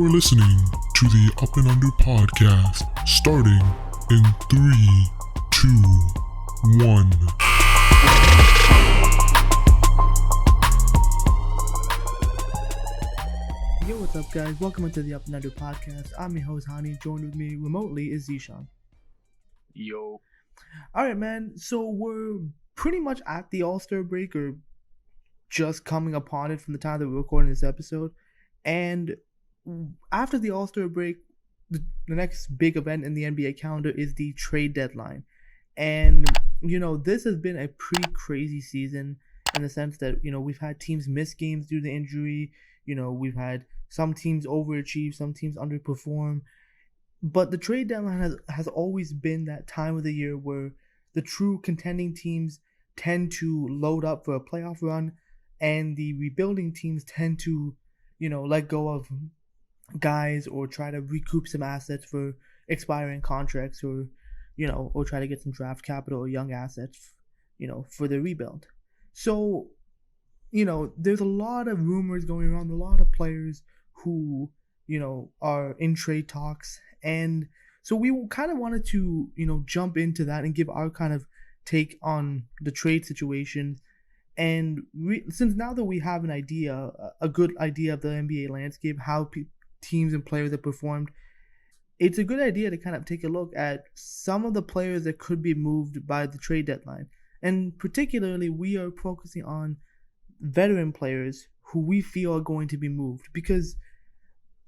are listening to the Up and Under podcast, starting in 3, 2, 1. Yo, what's up, guys? Welcome into the Up and Under podcast. I'm your host, Hani. Joined with me remotely is Zeeshan. Yo. Alright, man. So we're pretty much at the All-Star break, or just coming upon it from the time that we're recording this episode. And after the All-Star break, the next big event in the NBA calendar is the trade deadline. And, this has been a pretty crazy season in the sense that, we've had teams miss games due to injury. We've had some teams overachieve, some teams underperform. But the trade deadline has always been that time of the year where the true contending teams tend to load up for a playoff run, and the rebuilding teams tend to, let go of guys or try to recoup some assets for expiring contracts, or try to get some draft capital or young assets, for the rebuild. So, there's a lot of rumors going around, a lot of players who, are in trade talks. And so we kind of wanted to, jump into that and give our kind of take on the trade situation. And since now that we have an idea, a good idea of the NBA landscape, how teams and players have performed, it's a good idea to kind of take a look at some of the players that could be moved by the trade deadline. And particularly, we are focusing on veteran players who we feel are going to be moved. Because,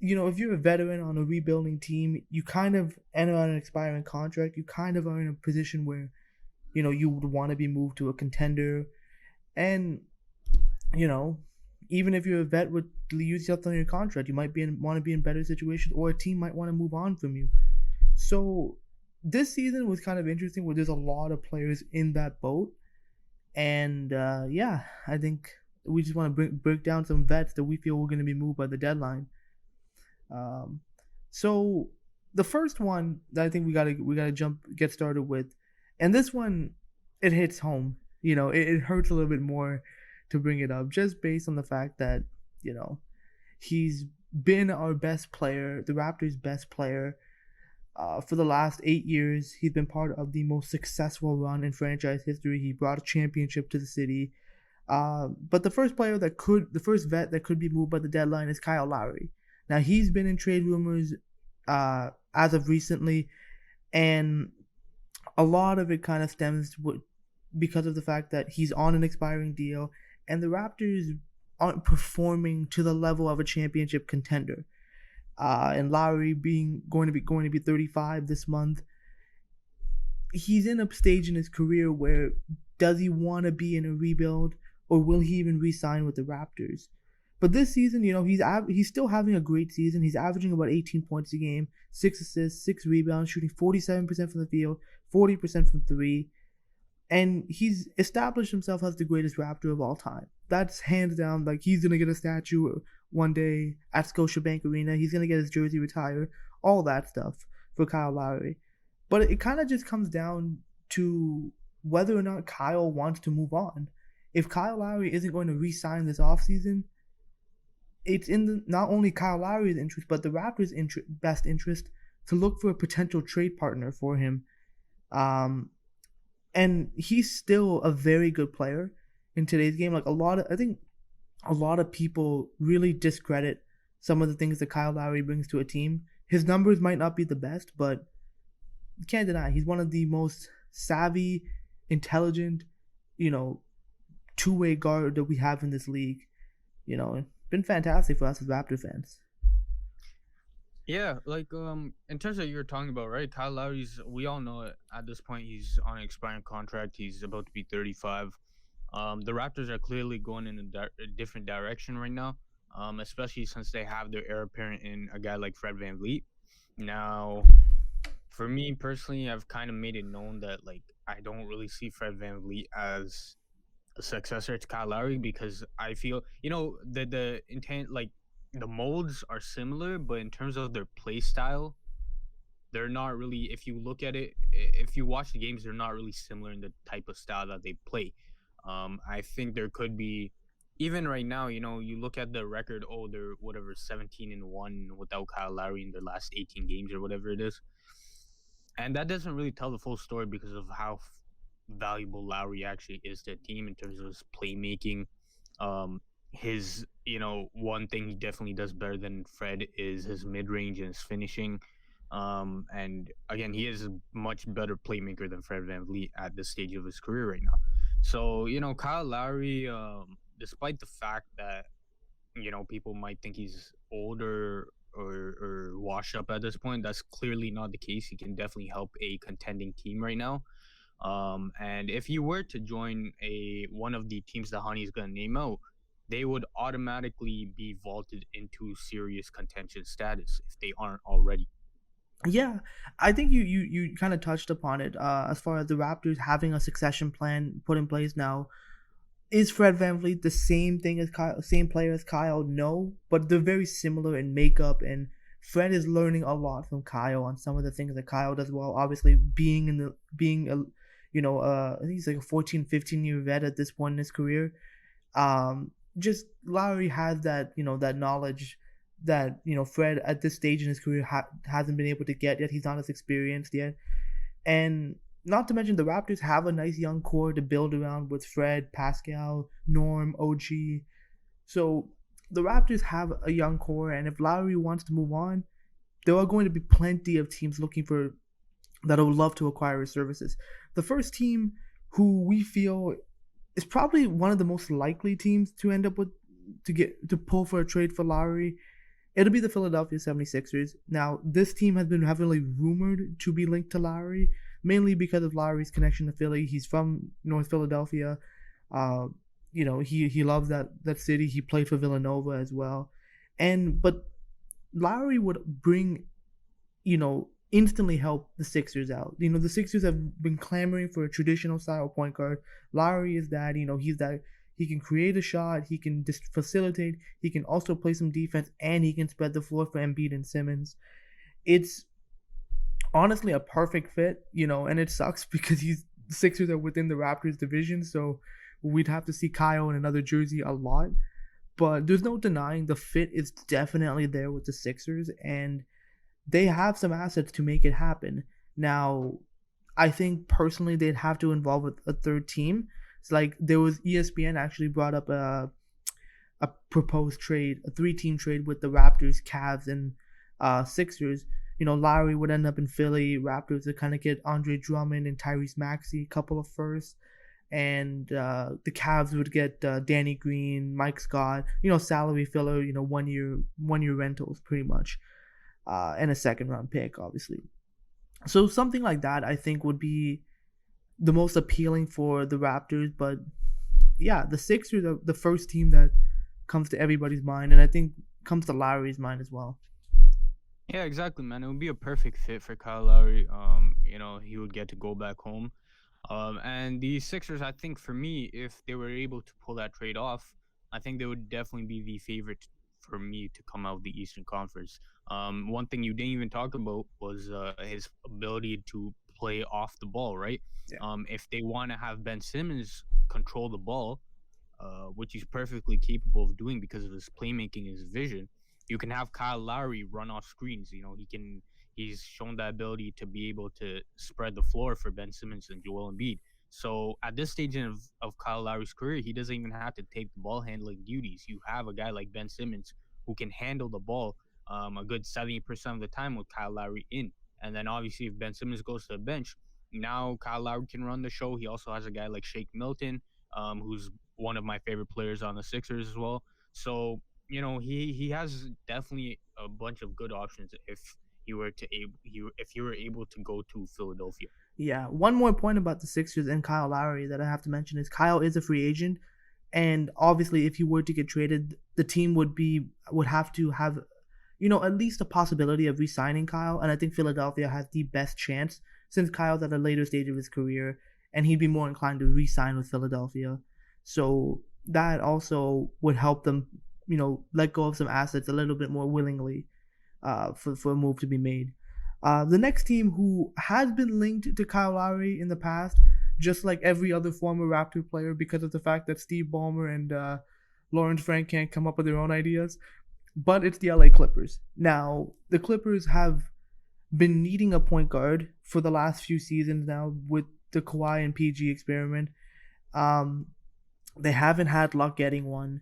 if you're a veteran on a rebuilding team, you kind of enter on an expiring contract. You kind of are in a position where, you would want to be moved to a contender. And, even if you're a vet with years left on your contract, you might want to be in better situations, or a team might want to move on from you. So this season was kind of interesting, where there's a lot of players in that boat. And I think we just want to break down some vets that we feel we're going to be moved by the deadline. So the first one that I think we gotta get started with, and this one, it hits home. It hurts a little bit more to bring it up, just based on the fact that he's been our best player, the Raptors' best player, for the last 8 years. He's been part of the most successful run in franchise history. He brought a championship to the city. But the first vet that could be moved by the deadline is Kyle Lowry. Now, he's been in trade rumors as of recently, and a lot of it kind of stems because of the fact that he's on an expiring deal, and the Raptors aren't performing to the level of a championship contender. And Lowry going to be 35 this month, he's in a stage in his career where, does he want to be in a rebuild, or will he even re-sign with the Raptors? But this season, he's still having a great season. He's averaging about 18 points a game, 6 assists, 6 rebounds, shooting 47% from the field, 40% from 3. And he's established himself as the greatest Raptor of all time. That's hands down. Like, he's going to get a statue one day at Scotiabank Arena. He's going to get his jersey retired. All that stuff for Kyle Lowry. But it kind of just comes down to whether or not Kyle wants to move on. If Kyle Lowry isn't going to re-sign this offseason, it's in not only Kyle Lowry's interest, but the Raptors' best interest to look for a potential trade partner for him. And he's still a very good player in today's game. Like, I think a lot of people really discredit some of the things that Kyle Lowry brings to a team. His numbers might not be the best, but you can't deny he's one of the most savvy, intelligent, two-way guard that we have in this league. Been fantastic for us as Raptor fans. Yeah, in terms of what you're talking about, right? Kyle Lowry's, we all know it, at this point he's on an expiring contract. He's about to be 35. The Raptors are clearly going in a different direction right now, especially since they have their heir apparent in a guy like Fred VanVleet. Now, for me personally, I've kind of made it known that I don't really see Fred VanVleet as a successor to Kyle Lowry, because I feel the intent, the molds are similar, but in terms of their play style, they're not really, if you look at it, if you watch the games, they're not really similar in the type of style that they play. I think there could be even right now, you look at the record. Oh, they're whatever 17-1 without Kyle Lowry in their last 18 games or whatever it is, and that doesn't really tell the full story because of how valuable Lowry actually is to a team in terms of his playmaking. Um, his, one thing he definitely does better than Fred is his mid range and his finishing. And again, he is a much better playmaker than Fred VanVleet at this stage of his career right now. So, Kyle Lowry, despite the fact that, people might think he's older or washed up at this point, that's clearly not the case. He can definitely help a contending team right now. And if you were to join one of the teams that Hani is going to name out, they would automatically be vaulted into serious contention status if they aren't already. Yeah, I think you kind of touched upon it. As far as the Raptors having a succession plan put in place now, is Fred VanVleet the same thing as Kyle, same player as Kyle? No, but they're very similar in makeup, and Fred is learning a lot from Kyle on some of the things that Kyle does well. Obviously, being a I think he's like a 14, 15-year vet at this point in his career. Just Lowry has that that knowledge that Fred at this stage in his career hasn't been able to get yet. He's not as experienced yet, and not to mention the Raptors have a nice young core to build around with Fred, Pascal, Norm, OG. So the Raptors have a young core, and if Lowry wants to move on, there are going to be plenty of teams looking for that would love to acquire his services. The first team who we feel is probably one of the most likely teams to end up with to pull for a trade for Lowry. It'll be the Philadelphia 76ers. Now, this team has been heavily rumored to be linked to Lowry, mainly because of Lowry's connection to Philly. He's from North Philadelphia. He loves that city. He played for Villanova as well. But Lowry would bring, instantly help the Sixers out. The Sixers have been clamoring for a traditional style point guard. Lowry is that. He's that. He can create a shot. He can just facilitate. He can also play some defense, and he can spread the floor for Embiid and Simmons. It's honestly a perfect fit, and it sucks because the Sixers are within the Raptors division, so we'd have to see Kyle in another jersey a lot. But there's no denying the fit is definitely there with the Sixers, and they have some assets to make it happen. Now, I think personally they'd have to involve a third team. It's like there was ESPN actually brought up a proposed trade, a 3-team trade with the Raptors, Cavs, and Sixers. Lowry would end up in Philly. Raptors would kind of get Andre Drummond and Tyrese Maxey, a couple of firsts, and the Cavs would get Danny Green, Mike Scott. Salary filler. 1 year rentals pretty much, and a second-round pick, obviously. So something like that, I think, would be the most appealing for the Raptors. But yeah, the Sixers are the first team that comes to everybody's mind, and I think comes to Lowry's mind as well. Yeah, exactly, man. It would be a perfect fit for Kyle Lowry. He would get to go back home. And the Sixers, I think for me, if they were able to pull that trade off, I think they would definitely be the favorite for me to come out of the Eastern Conference. One thing you didn't even talk about was his ability to play off the ball, right? Yeah. If they want to have Ben Simmons control the ball, which he's perfectly capable of doing because of his playmaking and his vision, you can have Kyle Lowry run off screens. He's shown that ability to be able to spread the floor for Ben Simmons and Joel Embiid. So at this stage of Kyle Lowry's career, he doesn't even have to take the ball handling duties. You have a guy like Ben Simmons who can handle the ball a good 70% of the time with Kyle Lowry in. And then obviously if Ben Simmons goes to the bench, now Kyle Lowry can run the show. He also has a guy like Shake Milton, who's one of my favorite players on the Sixers as well. So he has definitely a bunch of good options if you were able to go to Philadelphia. Yeah, one more point about the Sixers and Kyle Lowry that I have to mention is Kyle is a free agent, and obviously if he were to get traded, the team would have to have at least a possibility of re-signing Kyle, and I think Philadelphia has the best chance since Kyle's at a later stage of his career, and he'd be more inclined to re-sign with Philadelphia. So that also would help them, let go of some assets a little bit more willingly for a move to be made. The next team who has been linked to Kyle Lowry in the past, just like every other former Raptor player, because of the fact that Steve Ballmer and Lawrence Frank can't come up with their own ideas. But it's the LA Clippers. Now, the Clippers have been needing a point guard for the last few seasons now with the Kawhi and PG experiment. Um, they haven't had luck getting one.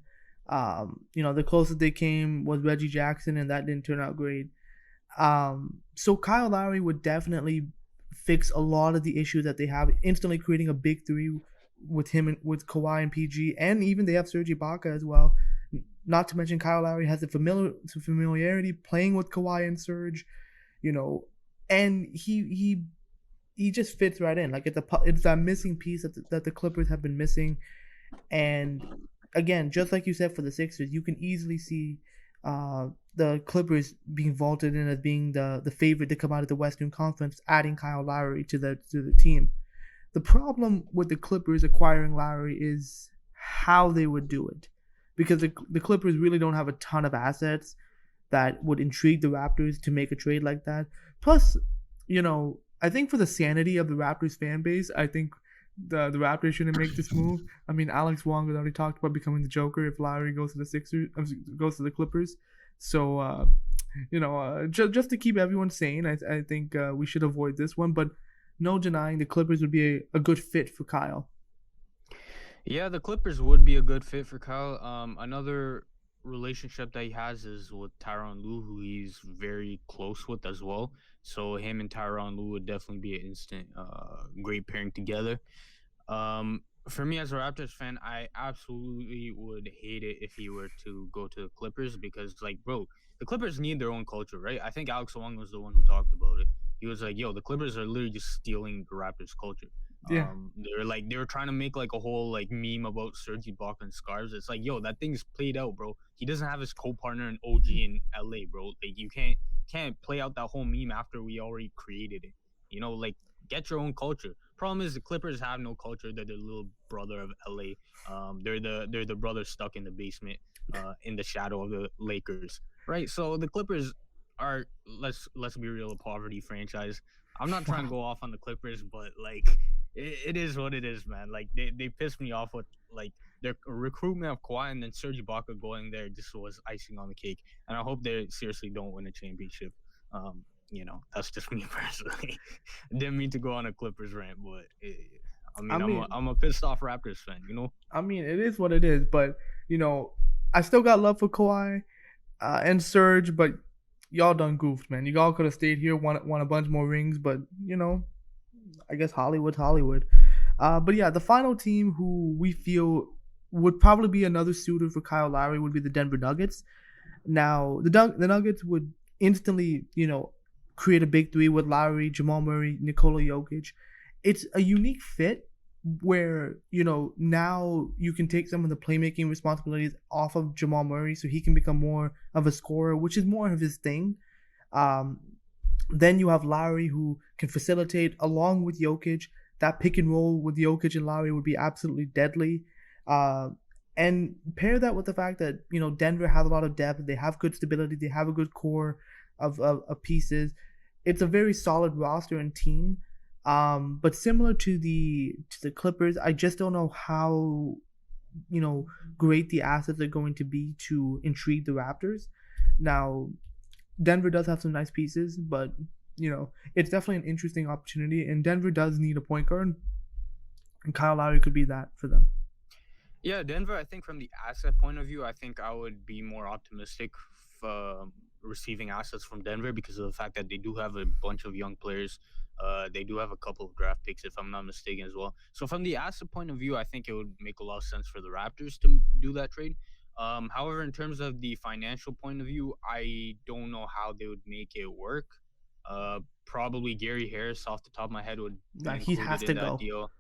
The closest they came was Reggie Jackson, and that didn't turn out great. So Kyle Lowry would definitely fix a lot of the issues that they have, instantly creating a big three with him and with Kawhi and PG, and even they have Serge Ibaka as well. Not to mention Kyle Lowry has a familiarity playing with Kawhi and Serge, and he just fits right in. Like it's that missing piece that the Clippers have been missing, and again, just like you said for the Sixers, you can easily see the Clippers being vaulted in as being the favorite to come out of the Western Conference, adding Kyle Lowry to the team. The problem with the Clippers acquiring Lowry is how they would do it, because the Clippers really don't have a ton of assets that would intrigue the Raptors to make a trade like that. Plus, I think for the sanity of the Raptors fan base, I think the Raptors shouldn't make this move. I mean, Alex Wong has already talked about becoming the Joker if Lowry goes to the Clippers. So, just to keep everyone sane, I think we should avoid this one. But no denying the Clippers would be a good fit for Kyle. Yeah, the Clippers would be a good fit for Kyle. Another relationship that he has is with Tyronn Lue, who he's very close with as well. So him and Tyronn Lue would definitely be an instant great pairing together. For me as a Raptors fan, I absolutely would hate it if he were to go to the Clippers because, like, bro, the Clippers need their own culture, right? I think Alex Wong was the one who talked about it. He was like, "Yo, the Clippers are literally just stealing the Raptors' culture." Yeah. They were trying to make like a whole like meme about Serge Ibaka and scarves. It's like, yo, that thing's played out, bro. He doesn't have his co-partner in OG in LA, bro. Like you can't play out that whole meme after we already created it. Like get your own culture. Problem is the Clippers have no culture. They're the little brother of LA. They're the brother stuck in the basement, in the shadow of the Lakers, right? So the Clippers are let's be real, a poverty franchise. I'm not trying to go off on the Clippers, but like it is what it is, man. Like they pissed me off with like their recruitment of Kawhi and then Serge Ibaka going there just was icing on the cake. And I hope they seriously don't win a championship. That's just me personally. Didn't mean to go on a Clippers rant, but I'm a pissed off Raptors fan. I mean, it is what it is, but I still got love for Kawhi and Serge, but y'all done goofed, man. You all could have stayed here, won a bunch more rings, but I guess Hollywood's Hollywood. But yeah, the final team who we feel would probably be another suitor for Kyle Lowry would be the Denver Nuggets. Now, the Nuggets would instantly, create a big three with Lowry, Jamal Murray, Nikola Jokic. It's a unique fit where, now you can take some of the playmaking responsibilities off of Jamal Murray so he can become more of a scorer, which is more of his thing. Then you have Lowry who can facilitate along with Jokic. That pick and roll with Jokic and Lowry would be absolutely deadly. And pair that with the fact that, Denver has a lot of depth. They have good stability. They have a good core of pieces. It's a very solid roster and team. But similar to the Clippers, I just don't know how, great the assets are going to be to intrigue the Raptors. Now, Denver does have some nice pieces, but it's definitely an interesting opportunity, and Denver does need a point guard, and Kyle Lowry could be that for them. Yeah, Denver, I think from the asset point of view, I think I would be more optimistic receiving assets from Denver because of the fact that they do have a bunch of young players. They do have a couple of draft picks, if I'm not mistaken, as well. So from the asset point of view, I think it would make a lot of sense for the Raptors to do that trade. However, in terms of the financial point of view, I don't know how they would make it work. Probably Gary Harris, off the top of my head, would be included in that deal.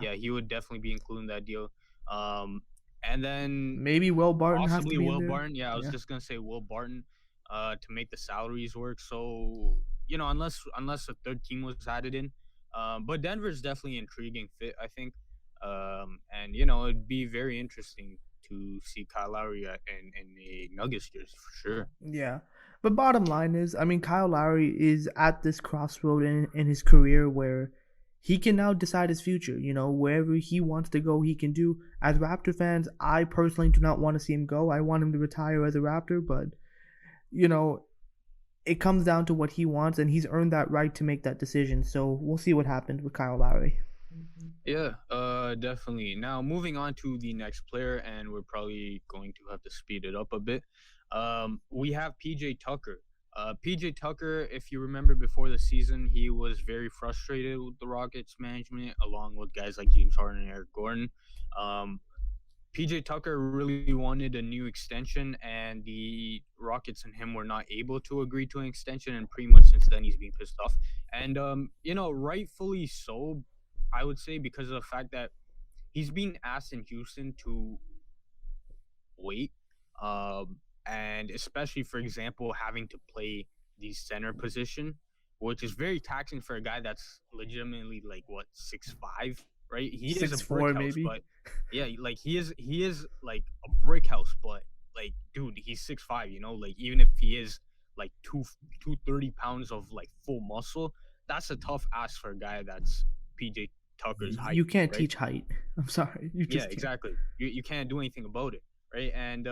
Yeah, he would definitely be included in that deal. And then maybe Will Barton possibly has to be Will in there. Barton. Yeah, I was just gonna say Will Barton, to make the salaries work. So unless a third team was added in, but Denver's definitely an intriguing fit, I think. And it'd be very interesting to see Kyle Lowry in a Nuggets jersey for sure. Yeah, but bottom line is, I mean, Kyle Lowry is at this crossroad in his career where he can now decide his future. Wherever he wants to go, he can do. As Raptor fans, I personally do not want to see him go. I want him to retire as a Raptor, but you know, it comes down to what he wants, and he's earned that right to make that decision. So we'll see what happens with Kyle Lowry. Yeah, definitely. Now moving on to the next player, and we're probably going to have to speed it up a bit. We have PJ Tucker. PJ Tucker, if you remember before the season, he was very frustrated with the Rockets management, along with guys like James Harden and Eric Gordon. PJ Tucker really wanted a new extension, and the Rockets and him were not able to agree to an extension. And pretty much since then, he's been pissed off, and rightfully so. I would say because of the fact that he's being asked in Houston to wait, and especially for example having to play the center position, which is very taxing for a guy that's legitimately like what 6'5", right? He is a 6'4", brick house, maybe. but yeah, like he is like a brick house, but like dude, he's 6'5", like even if he is like 230 pounds of like full muscle, that's a tough ask for a guy that's PJ Tucker's height, You can't right? teach height. I'm sorry, you Yeah, just can't. exactly. You can't do anything about it, right? And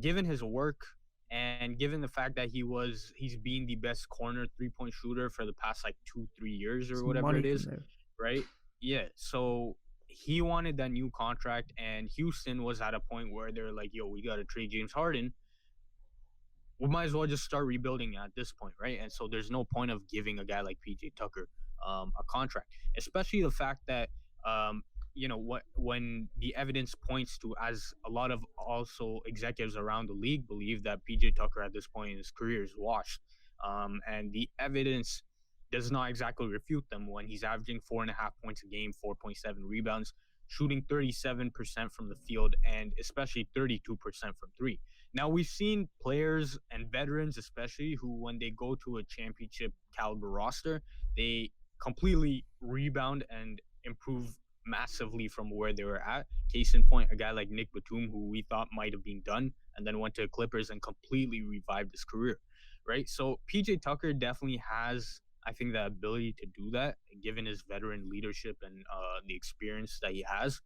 given his work and given the fact that he's been the best corner 3-point shooter for the past like 2-3 years or It's whatever money it from is, there. right? Yeah. So he wanted that new contract, and Houston was at a point where they're like, "Yo, we got to trade James Harden. We might as well just start rebuilding at this point, right?" And so there's no point of giving a guy like PJ Tucker a contract, especially the fact that what when the evidence points to, as a lot of also executives around the league believe, that PJ Tucker at this point in his career is washed, and the evidence does not exactly refute them when he's averaging 4.5 points a game, 4.7 rebounds, shooting 37% from the field, and especially 32% from three. Now we've seen players and veterans, especially, who when they go to a championship caliber roster, they completely rebound and improve massively from where they were at. Case in point, a guy like Nick Batum, who we thought might have been done, and then went to the Clippers and completely revived his career, right? So PJ Tucker definitely has, I think, the ability to do that, given his veteran leadership and the experience that he has.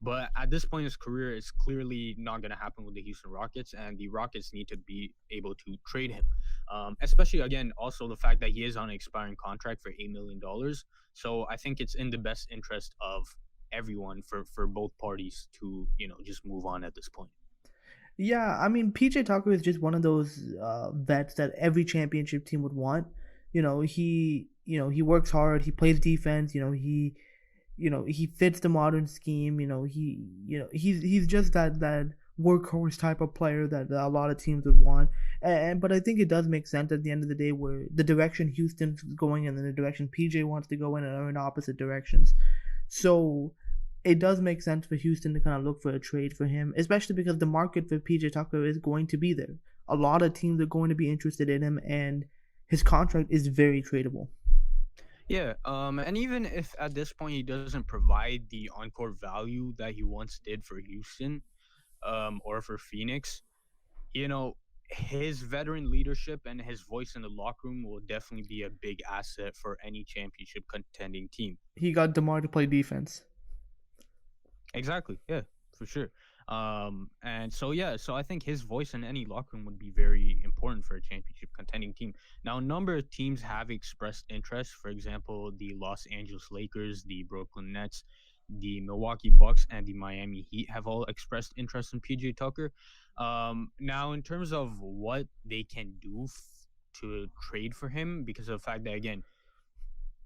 But at this point in his career, it's clearly not going to happen with the Houston Rockets, and the Rockets need to be able to trade him. Especially, again, also the fact that he is on an expiring contract for $8 million. So I think it's in the best interest of everyone for both parties to just move on at this point. Yeah, I mean, PJ Tucker is just one of those vets that every championship team would want. He works hard. He plays defense. He fits the modern scheme. He's just that workhorse type of player that a lot of teams would want. But I think it does make sense at the end of the day, where the direction Houston's going and the direction PJ wants to go in are in opposite directions. So it does make sense for Houston to kind of look for a trade for him, especially because the market for PJ Tucker is going to be there. A lot of teams are going to be interested in him, and his contract is very tradable. Yeah, and even if at this point he doesn't provide the encore value that he once did for Houston, or for Phoenix, you know, his veteran leadership and his voice in the locker room will definitely be a big asset for any championship contending team. He got DeMar to play defense. Exactly. Yeah, for sure. And so yeah, so I think his voice in any locker room would be very important for a championship contending team. Now, a number of teams have expressed interest. For example, the Los Angeles Lakers, the Brooklyn Nets, the Milwaukee Bucks, and the Miami Heat have all expressed interest in PJ Tucker. Now, in terms of what they can do to trade for him, because of the fact that, again,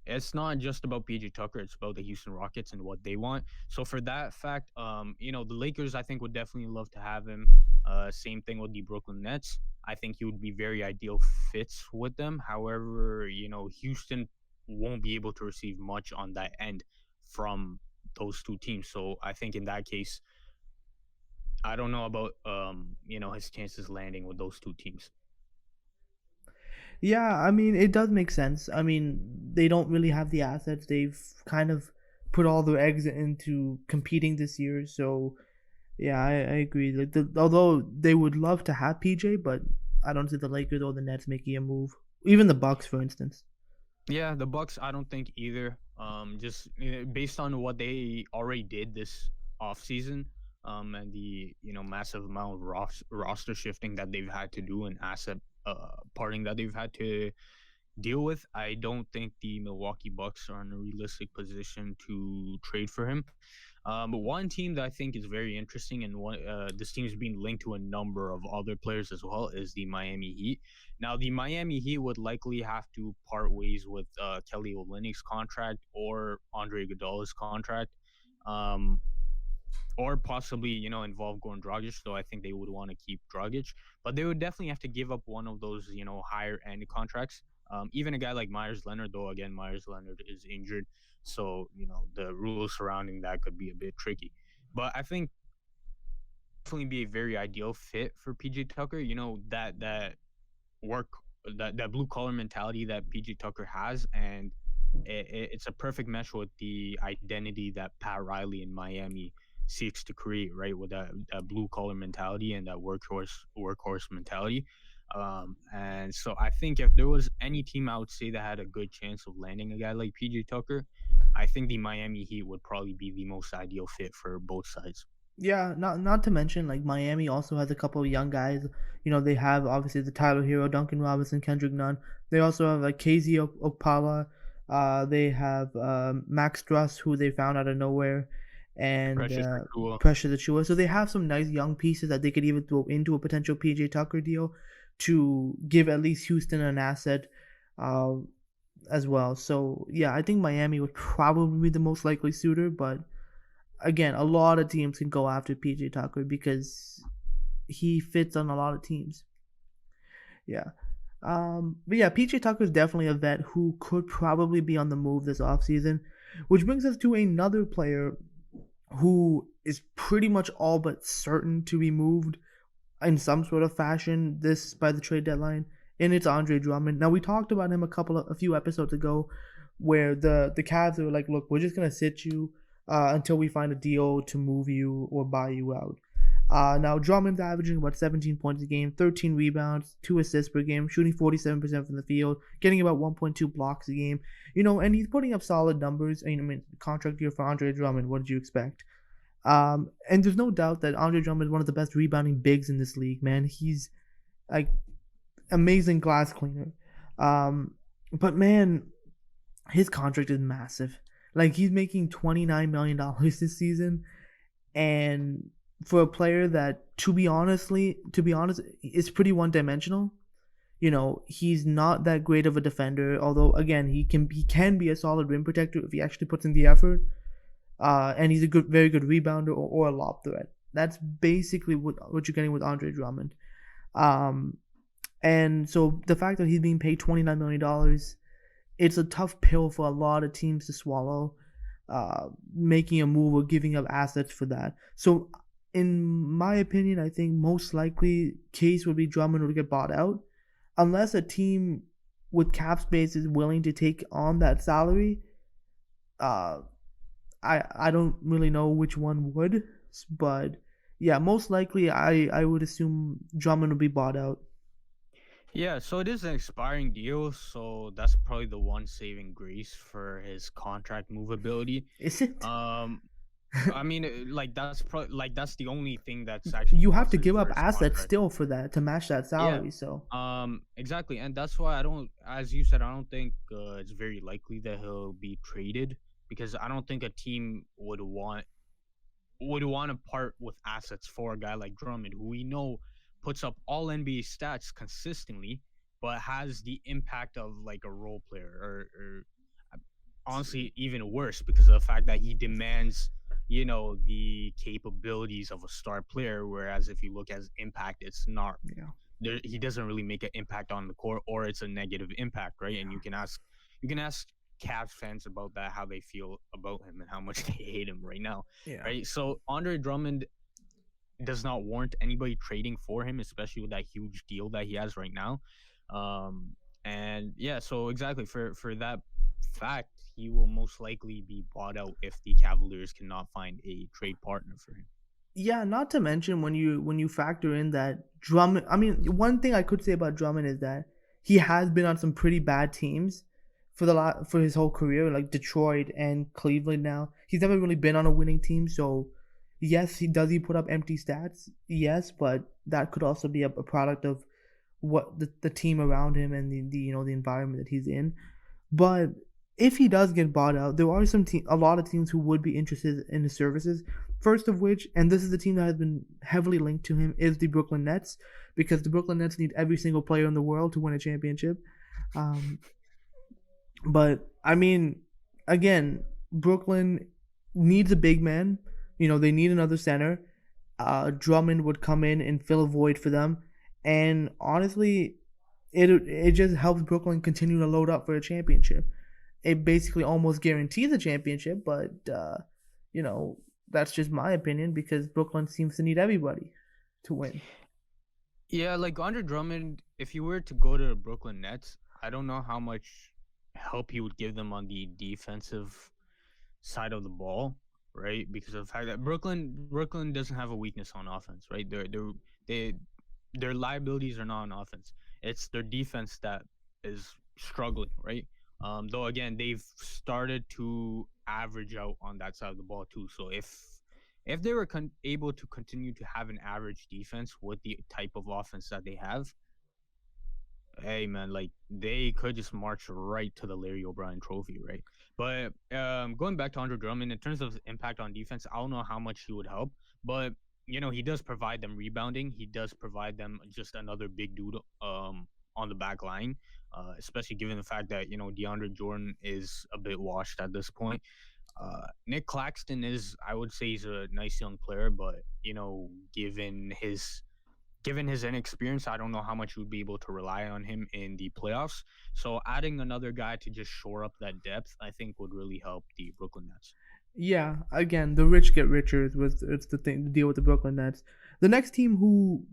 it's not just about PJ Tucker, it's about the Houston Rockets and what they want. So for that fact, the Lakers, I think, would definitely love to have him. Same thing with the Brooklyn Nets. I think he would be very ideal fits with them. However, Houston won't be able to receive much on that end from those two teams. So I think in that case, I don't know about his chances landing with those two teams. Yeah, I mean, it does make sense. I mean, they don't really have the assets. They've kind of put all their eggs into competing this year. So, yeah, I agree. Although they would love to have PJ, but I don't see the Lakers or the Nets making a move. Even the Bucks, for instance. Yeah, the Bucks, I don't think either. Just based on what they already did this offseason, and the massive amount of roster shifting that they've had to do and asset parting that they've had to deal with, I don't think the Milwaukee Bucks are in a realistic position to trade for him. But one team that I think is very interesting, and this team is being linked to a number of other players as well, is the Miami Heat. Now, the Miami Heat would likely have to part ways with Kelly Olynyk's contract or Andre Iguodala's contract. Um, or possibly involve Goran Dragic. Though I think they would want to keep Dragic, but they would definitely have to give up one of those higher end contracts. Even a guy like Myers Leonard, though again Myers Leonard is injured, so the rules surrounding that could be a bit tricky. But I think definitely be a very ideal fit for PJ Tucker. That work that blue collar mentality that PJ Tucker has, and it's a perfect mesh with the identity that Pat Riley in Miami seeks to create, right? With that blue collar mentality and that workhorse mentality. And so I think if there was any team I would say that had a good chance of landing a guy like PJ Tucker, I think the Miami Heat would probably be the most ideal fit for both sides. Yeah, not to mention like Miami also has a couple of young guys. They have obviously the Tyler Hero, Duncan Robinson, Kendrick Nunn. They also have like KZ Okpala. They have Max Struss, who they found out of nowhere, and Precious Achiuwa. Precious Achiuwa. So they have some nice young pieces that they could even throw into a potential PJ Tucker deal to give at least Houston an asset uh, as well. So yeah, I think Miami would probably be the most likely suitor, but again, a lot of teams can go after PJ Tucker because he fits on a lot of teams. Yeah. But yeah, PJ Tucker is definitely a vet who could probably be on the move this offseason, which brings us to another player who is pretty much all but certain to be moved in some sort of fashion this by the trade deadline, and it's Andre Drummond. Now we talked about him a few episodes ago, where the Cavs were like, look, we're just gonna sit you until we find a deal to move you or buy you out. Now Drummond's averaging about 17 points a game, 13 rebounds, 2 assists per game, shooting 47% from the field, getting about 1.2 blocks a game. And he's putting up solid numbers. I mean, contract year for Andre Drummond. What did you expect? And there's no doubt that Andre Drummond is one of the best rebounding bigs in this league, man. He's like amazing glass cleaner. But man, his contract is massive. Like he's making $29 million this season, and for a player that, to be honest, is pretty one dimensional. He's not that great of a defender. Although again, he can be a solid rim protector if he actually puts in the effort. And he's a very good rebounder or a lob threat. That's basically what you're getting with Andre Drummond. And so the fact that he's being paid $29 million, it's a tough pill for a lot of teams to swallow, making a move or giving up assets for that. So in my opinion, I think most likely case would be Drummond would get bought out, unless a team with cap space is willing to take on that salary. I don't really know which one would, but yeah, most likely I would assume Drummond would be bought out. Yeah, so it is an expiring deal, so that's probably the one saving grace for his contract movability. Is it? I mean, that's the only thing that's actually You have to positive give for up his assets contract. still for that to match that Yeah. salary. So Exactly, and that's why I don't, as you said, I don't think it's very likely that he'll be traded, because I don't think a team would want to part with assets for a guy like Drummond, who we know puts up all NBA stats consistently, but has the impact of like a role player, or honestly even worse, because of the fact that he demands the capabilities of a star player, whereas if you look at his impact, it's not yeah, there. He doesn't really make an impact on the court, or it's a negative impact, right? And you can ask Cavs fans about that, how they feel about him and how much they hate him right now, yeah. right? So Andre Drummond does not warrant anybody trading for him, especially with that huge deal that he has right now. Um, and yeah, so exactly, for that fact, he will most likely be bought out if the Cavaliers cannot find a trade partner for him. Yeah, not to mention when you factor in that Drummond. I mean, one thing I could say about Drummond is that he has been on some pretty bad teams for his whole career, like Detroit and Cleveland. Now he's never really been on a winning team, so yes, he put up empty stats, yes, but that could also be a product of what the team around him and the environment that he's in. But if he does get bought out, there are a lot of teams who would be interested in his services. First of which, and this is the team that has been heavily linked to him, is the Brooklyn Nets, because the Brooklyn Nets need every single player in the world to win a championship. But I mean, again, Brooklyn needs a big man. They need another center. Drummond would come in and fill a void for them, and honestly, it just helps Brooklyn continue to load up for a championship. It basically almost guarantees a championship, but that's just my opinion because Brooklyn seems to need everybody to win. Yeah, like Andre Drummond, if you were to go to the Brooklyn Nets, I don't know how much help he would give them on the defensive side of the ball, right? Because of the fact that Brooklyn doesn't have a weakness on offense, right? Their liabilities are not on offense. It's their defense that is struggling, right? Though again, they've started to average out on that side of the ball too. So if they were able to continue to have an average defense with the type of offense that they have, hey man, like they could just march right to the Larry O'Brien Trophy, right? But going back to Andre Drummond, in terms of impact on defense, I don't know how much he would help, but he does provide them rebounding. He does provide them just another big dude on the back line, especially given the fact that DeAndre Jordan is a bit washed at this point. Nick Claxton is, I would say, he's a nice young player, but given his inexperience, I don't know how much you would be able to rely on him in the playoffs. So adding another guy to just shore up that depth, I think would really help the Brooklyn Nets. Yeah, again, the rich get richer it's the thing, the deal with the Brooklyn Nets. The next team who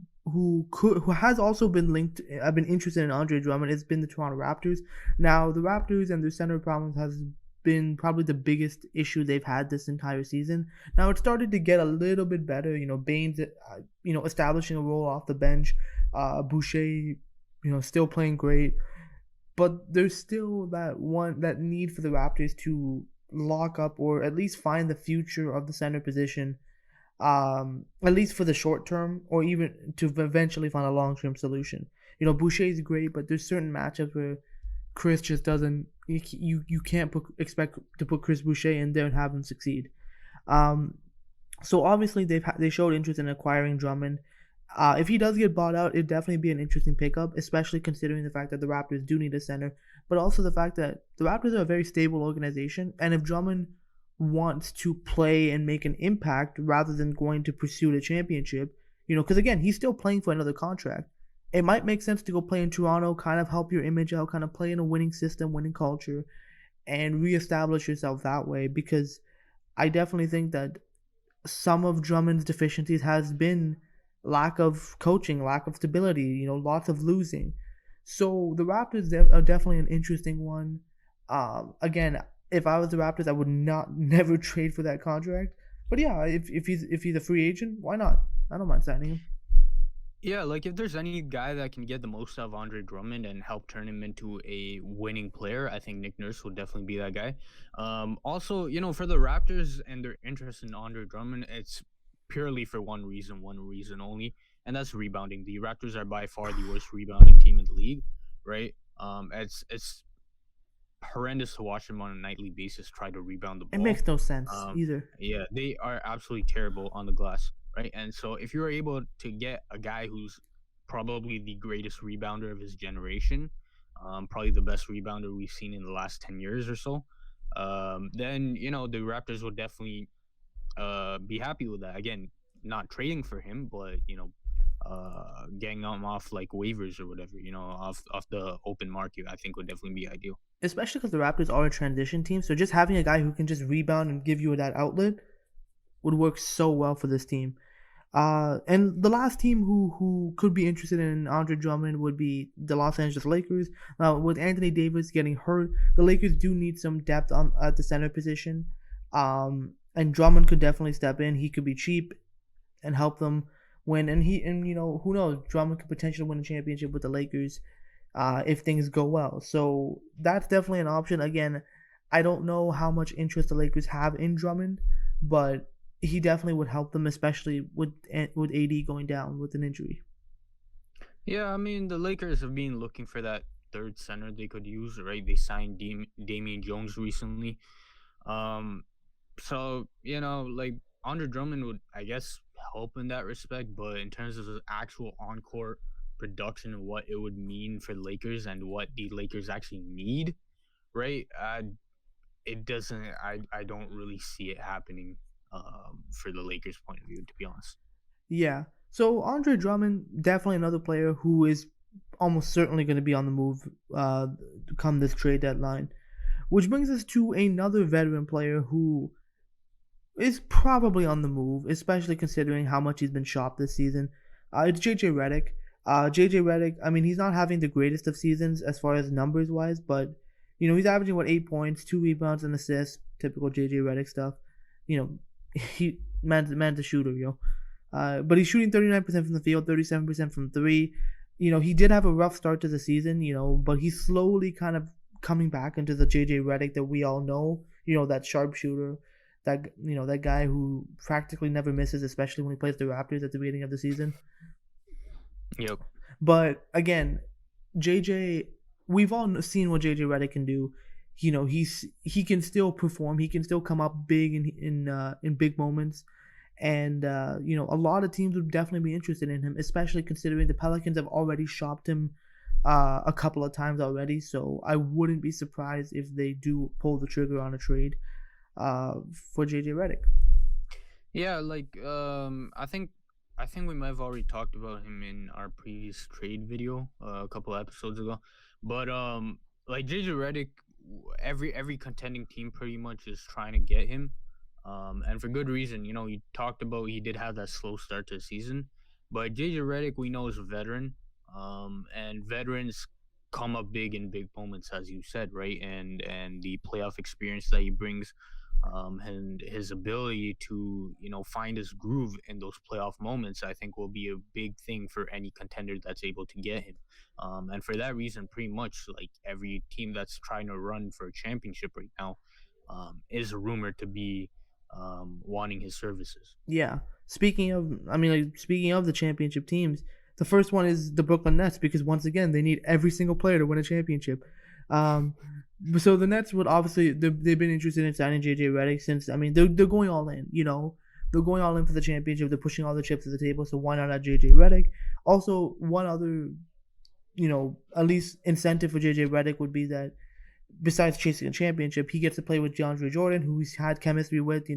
has also been linked, I've been interested in Andre Drummond, has been the Toronto Raptors. Now, the Raptors and their center problems has been probably the biggest issue they've had this entire season. Now it started to get a little bit better. Baines, establishing a role off the bench. Boucher, still playing great, but there's still that need for the Raptors to lock up or at least find the future of the center position. At least for the short term, or even to eventually find a long-term solution. Boucher is great, but there's certain matchups where Chris just doesn't. You can't expect to put Chris Boucher in there and have him succeed. So obviously they showed interest in acquiring Drummond. If he does get bought out, it'd definitely be an interesting pickup, especially considering the fact that the Raptors do need a center, but also the fact that the Raptors are a very stable organization, and if Drummond wants to play and make an impact rather than going to pursue the championship, because again, he's still playing for another contract. It might make sense to go play in Toronto, kind of help your image out, kind of play in a winning system, winning culture, and reestablish yourself that way, because I definitely think that some of Drummond's deficiencies has been lack of coaching, lack of stability, lots of losing. So the Raptors are definitely an interesting one. Again, if I was the Raptors, I would never trade for that contract. But yeah, if he's a free agent, why not? I don't mind signing him. Yeah, like if there's any guy that can get the most out of Andre Drummond and help turn him into a winning player, I think Nick Nurse will definitely be that guy. Also, for the Raptors and their interest in Andre Drummond, it's purely for one reason only, and that's rebounding. The Raptors are by far the worst rebounding team in the league, right? It's horrendous to watch them on a nightly basis try to rebound the ball. It makes no sense either. Yeah, they are absolutely terrible on the glass, right? And so if you're able to get a guy who's probably the greatest rebounder of his generation, probably the best rebounder we've seen in the last 10 years or so, then the Raptors will definitely be happy with that. Again, not trading for him, but getting him off like waivers or whatever, off the open market, I think would definitely be ideal. Especially because the Raptors are a transition team, so just having a guy who can just rebound and give you that outlet would work so well for this team. And the last team who could be interested in Andre Drummond would be the Los Angeles Lakers. With Anthony Davis getting hurt, the Lakers do need some depth at the center position. And Drummond could definitely step in. He could be cheap and help them win. And who knows? Drummond could potentially win a championship with the Lakers. if things go well. So that's definitely an option. Again, I don't know how much interest the Lakers have in Drummond, but he definitely would help them, especially with AD going down with an injury. Yeah, I mean, the Lakers have been looking for that third center they could use, right? They signed Damian Jones recently. Um, so, like Andre Drummond would, I guess, help in that respect, but in terms of the actual on-court production and what it would mean for the Lakers and what the Lakers actually need, right? It doesn't. I don't really see it happening. For the Lakers' point of view, to be honest. Yeah. So Andre Drummond, definitely another player who is almost certainly going to be on the move come this trade deadline. Which brings us to another veteran player who is probably on the move, especially considering how much he's been shopped this season. It's JJ Redick. JJ Redick, I mean, he's not having the greatest of seasons as far as numbers wise, but he's averaging 8 points, 2 rebounds, and assists, typical JJ Redick stuff. He man's a shooter, but he's shooting 39% from the field, 37% from three. He did have a rough start to the season, but he's slowly kind of coming back into the JJ Redick that we all know. That sharpshooter, that guy who practically never misses, especially when he plays the Raptors at the beginning of the season. Yep. But again, JJ, we've all seen what JJ Redick can do. He can still perform. He can still come up big in big moments. And a lot of teams would definitely be interested in him, especially considering the Pelicans have already shopped him a couple of times already. So I wouldn't be surprised if they do pull the trigger on a trade for JJ Redick. Yeah, like I think we might have already talked about him in our previous trade video a couple episodes ago. But like JJ Redick, every contending team pretty much is trying to get him. And for good reason. You talked about he did have that slow start to the season, but JJ Redick we know is a veteran. And veterans come up big in big moments, as you said, right? And the playoff experience that he brings, and his ability to find his groove in those playoff moments, I think will be a big thing for any contender that's able to get him. And for that reason, pretty much like every team that's trying to run for a championship right now is rumored to be wanting his services. Yeah. Speaking of the championship teams, the first one is the Brooklyn Nets, because once again they need every single player to win a championship. So the Nets would obviously they've been interested in signing JJ Redick since they're going all in. They're going all in for the championship. They're pushing all the chips to the table. So why not add JJ Redick? Also, one other at least incentive for JJ Redick would be that besides chasing a championship, he gets to play with DeAndre Jordan, who he's had chemistry with.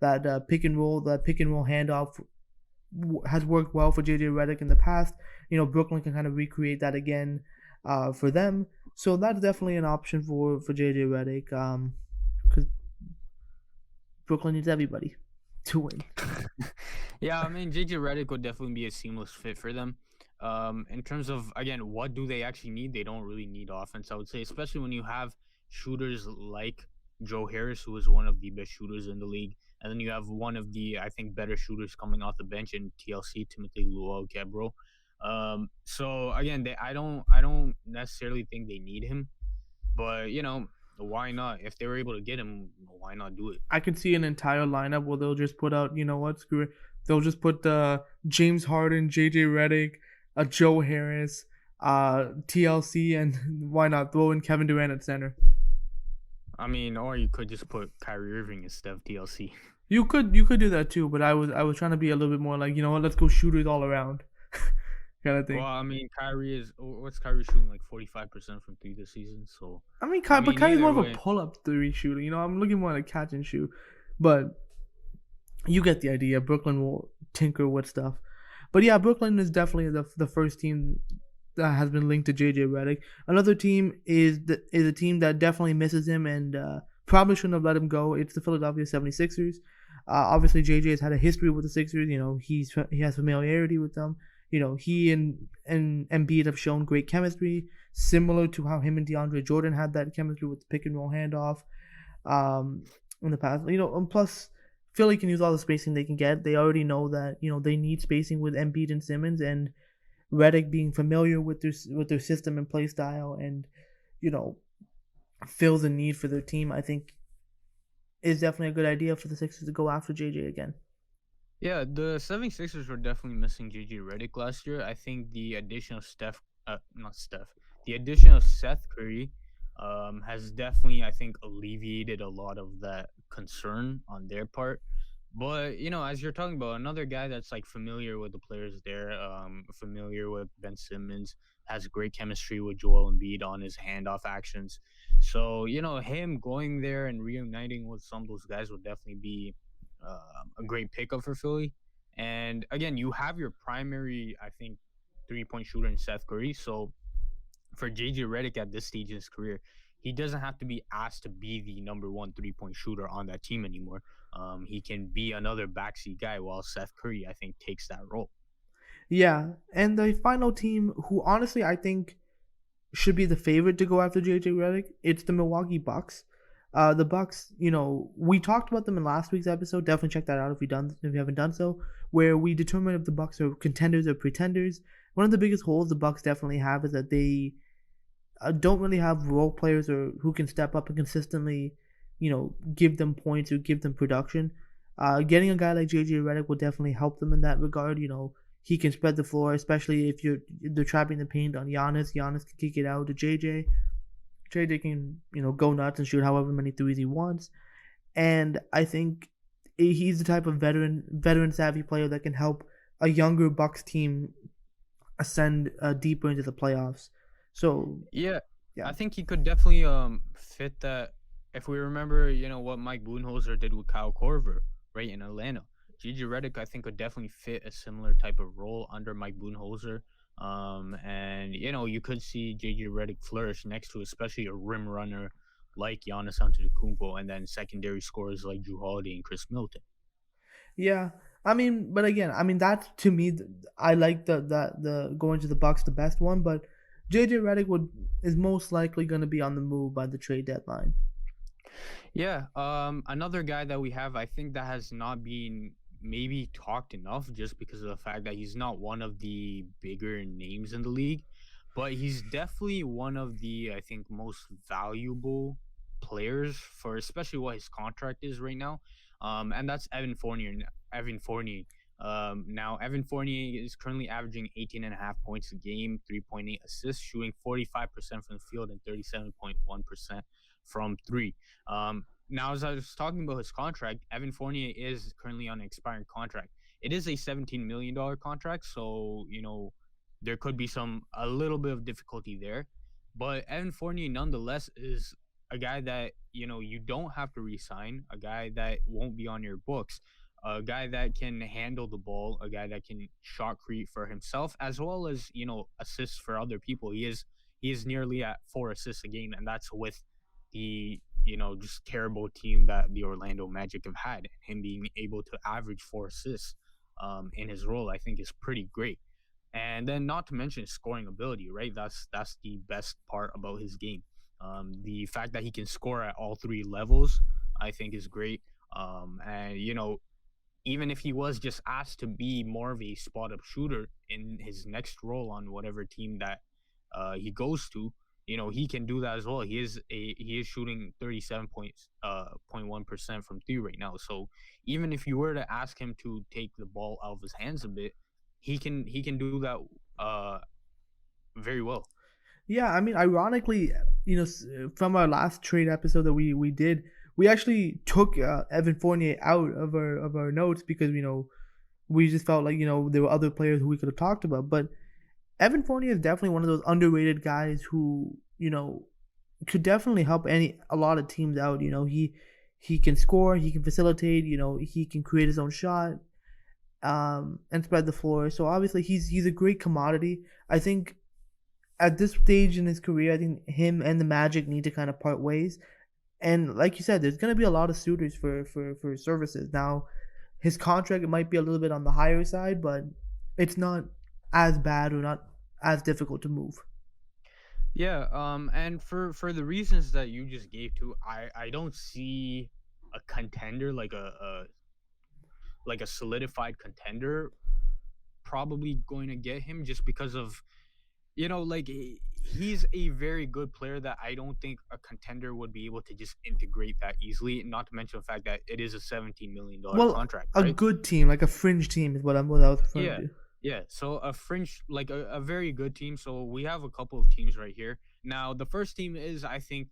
That pick and roll handoff has worked well for JJ Redick in the past. Brooklyn can kind of recreate that again for them. So that's definitely an option for JJ Redick, because Brooklyn needs everybody to win. Yeah, I mean JJ Redick would definitely be a seamless fit for them. In terms of, again, what do they actually need? They don't really need offense, I would say, especially when you have shooters like Joe Harris, who is one of the best shooters in the league, and then you have one of the, I think, better shooters coming off the bench in TLC, Timothy Luau-Cabral. So again, I don't necessarily think they need him, but why not? If they were able to get him, why not do it? I can see an entire lineup where they'll just put out, screw it. They'll just put James Harden, JJ Redick, Joe Harris, TLC, and why not throw in Kevin Durant at center? I mean, or you could just put Kyrie Irving instead of TLC. You could do that too, but I was trying to be a little bit more like, let's go shooters all around, kind of thing. Well, I mean, what's Kyrie shooting, like 45% from three this season? So but Kyrie's more of a pull-up three shooter. I'm looking more like catch and shoot, but you get the idea. Brooklyn will tinker with stuff. But yeah, Brooklyn is definitely the first team that has been linked to JJ Redick. Another team is a team that definitely misses him and probably shouldn't have let him go. It's the Philadelphia 76ers. Obviously, JJ has had a history with the Sixers. He has familiarity with them. He and Embiid have shown great chemistry, similar to how him and DeAndre Jordan had that chemistry with the pick and roll handoff in the past. And plus, Philly can use all the spacing they can get. They already know that they need spacing with Embiid and Simmons, and Redick being familiar with their system and play style, and you know fills the need for their team, I think is definitely a good idea for the Sixers to go after JJ again. Yeah, the 76ers were definitely missing JJ Redick last year. I think the addition of not Steph, the addition of Seth Curry has definitely, I think, alleviated a lot of that concern on their part. But, as you're talking about, another guy that's like familiar with the players there, familiar with Ben Simmons, has great chemistry with Joel Embiid on his handoff actions. So, him going there and reuniting with some of those guys would definitely be a great pickup for Philly. And again, you have your primary, I think, 3-point shooter in Seth Curry. So for JJ Redick at this stage in his career, he doesn't have to be asked to be the number one 3-point shooter on that team anymore. He can be another backseat guy while Seth Curry, I think, takes that role. Yeah, and the final team, who honestly I think should be the favorite to go after JJ Redick, it's the Milwaukee Bucks. The Bucks, we talked about them in last week's episode. Definitely check that out if you haven't done so, where we determine if the Bucks are contenders or pretenders. One of the biggest holes the Bucks definitely have is that they don't really have role players or who can step up and consistently, give them points or give them production. Getting a guy like JJ Redick will definitely help them in that regard. He can spread the floor, especially if they're trapping the paint on Giannis. Giannis can kick it out to JJ. JJ can go nuts and shoot however many threes he wants. And I think he's the type of veteran savvy player that can help a younger Bucks team ascend deeper into the playoffs. So Yeah, yeah, I think he could definitely fit that. If we remember, what Mike Budenholzer did with Kyle Korver, right, in Atlanta. JJ Redick, I think, could definitely fit a similar type of role under Mike Budenholzer. And you could see JJ Redick flourish next to especially a rim runner like Giannis Antetokounmpo, and then secondary scorers like Drew Holiday and Chris Middleton. yeah. But again, that to me, I like the going to the Bucks the best one. But JJ Redick is most likely going to be on the move by the trade deadline. Yeah, another guy that we have, I think that has not been maybe talked enough just because of the fact that he's not one of the bigger names in the league, but he's definitely one of the, I think, most valuable players for especially what his contract is right now. And that's Evan Fournier. Evan Fournier. Now Evan Fournier is currently averaging 18.5 points a game, 3.8 assists, shooting 45% from the field and 37.1% from three. Now, as I was talking about his contract, Evan Fournier is currently on an expiring contract. It is a $17 million contract, so there could be a little bit of difficulty there. But Evan Fournier, nonetheless, is a guy that you don't have to re-sign, a guy that won't be on your books, a guy that can handle the ball, a guy that can shot create for himself as well as assists for other people. He is nearly at 4 assists a game, and that's with the just terrible team that the Orlando Magic have had. Him being able to average 4 assists in his role, I think, is pretty great. And then, not to mention his scoring ability, right? That's the best part about his game. The fact that he can score at all three levels, I think, is great. And even if he was just asked to be more of a spot up shooter in his next role on whatever team that he goes to, he can do that as well. He is shooting 37.1% from three right now. So even if you were to ask him to take the ball out of his hands a bit, he can do that very well. Yeah, ironically, from our last trade episode that we did, we actually took Evan Fournier out of our notes because we just felt like there were other players who we could have talked about. But Evan Fournier is definitely one of those underrated guys who could definitely help a lot of teams out. He can score, he can facilitate, he can create his own shot, and spread the floor. So obviously he's a great commodity. I think at this stage in his career, I think him and the Magic need to kind of part ways. And like you said, there's going to be a lot of suitors for services. Now, his contract, it might be a little bit on the higher side, but it's not as bad or not as difficult to move. Yeah, and for the reasons that you just gave to, I don't see a contender like a solidified contender probably going to get him just because of, like he's a very good player that I don't think a contender would be able to just integrate that easily. Not to mention the fact that it is a $17 million Well, contract, a right? good team, like a fringe team, is what I was referring Yeah, to. yeah. So a fringe, like a very good team. So we have a couple of teams right here. Now the first team is, I think,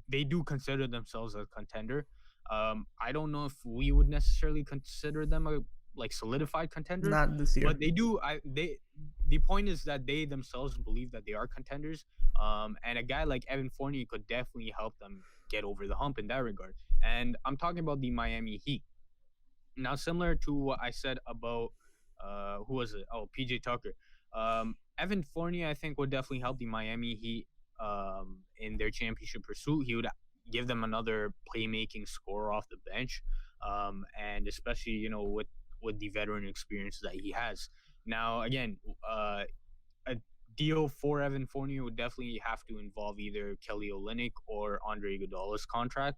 they do consider themselves a contender. I don't know if we would necessarily consider them a like solidified contender, Not this year. but they do. The point is that they themselves believe that they are contenders. And a guy like Evan Fournier could definitely help them get over the hump in that regard. And I'm talking about the Miami Heat. Now, similar to what I said about who was it? Oh, PJ Tucker. Evan Fournier, I think, would definitely help the Miami Heat in their championship pursuit. He would give them another playmaking scorer off the bench, and especially with the veteran experience that he has. Now, again, a deal for Evan Fournier would definitely have to involve either Kelly Olynyk or Andre Iguodala's contract,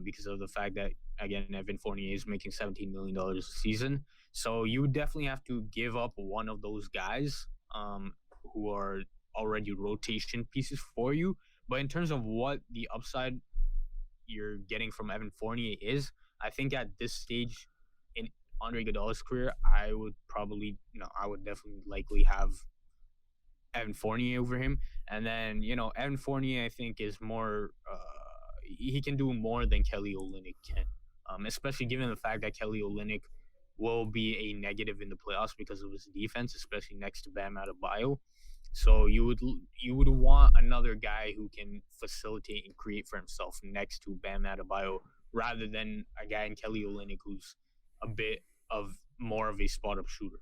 because of the fact that, again, Evan Fournier is making $17 million a season. So you would definitely have to give up one of those guys, who are already rotation pieces for you. But in terms of what the upside you're getting from Evan Fournier is, I think at this stage in Andre Iguodala's career, I would definitely likely have Evan Fournier over him. And then, Evan Fournier, I think, is more. He can do more than Kelly Olynyk can, especially given the fact that Kelly Olynyk will be a negative in the playoffs because of his defense, especially next to Bam Adebayo. So you would want another guy who can facilitate and create for himself next to Bam Adebayo, rather than a guy in Kelly Olynyk who's a bit of more of a spot up shooter.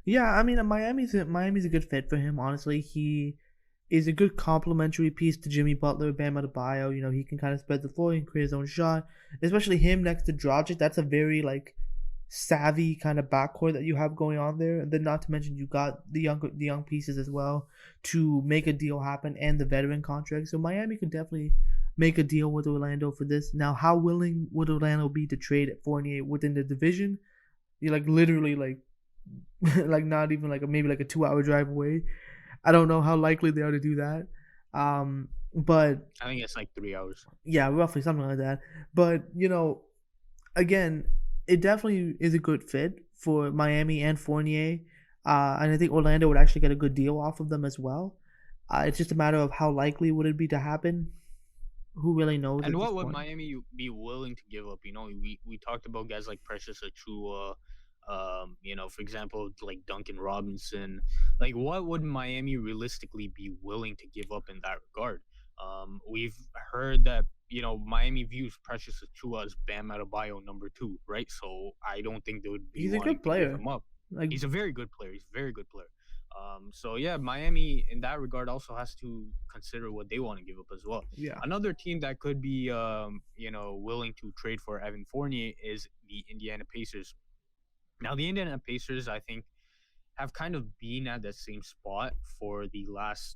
Yeah, I mean, Miami's a good fit for him. Honestly, he is a good complementary piece to Jimmy Butler, Bam Adebayo. He can kind of spread the floor and create his own shot. Especially him next to Dragic. That's a very savvy kind of backcourt that you have going on there. And then, not to mention, you got the young pieces as well to make a deal happen, and the veteran contract. So Miami could definitely make a deal with Orlando for this. Now, how willing would Orlando be to trade at Fournier within the division? You're literally not even maybe a 2 hour drive away. I don't know how likely they are to do that. But I think it's 3 hours. Yeah, roughly something like that. But again, it definitely is a good fit for Miami and Fournier. And I think Orlando would actually get a good deal off of them as well. It's just a matter of how likely would it be to happen. Who really knows? And what would Miami be willing to give up? We talked about guys like Precious Achiuwa, for example, like Duncan Robinson. What would Miami realistically be willing to give up in that regard? We've heard that Miami views Precious Achiuwa as Bam Adebayo number 2, right? So I don't think they would be. He's a good player. To give him up. He's a very good player. He's a very good player. So yeah, Miami in that regard also has to consider what they want to give up as well. Yeah. Another team that could be willing to trade for Evan Fournier is the Indiana Pacers. Now, the Indiana Pacers, I think, have kind of been at the same spot for the last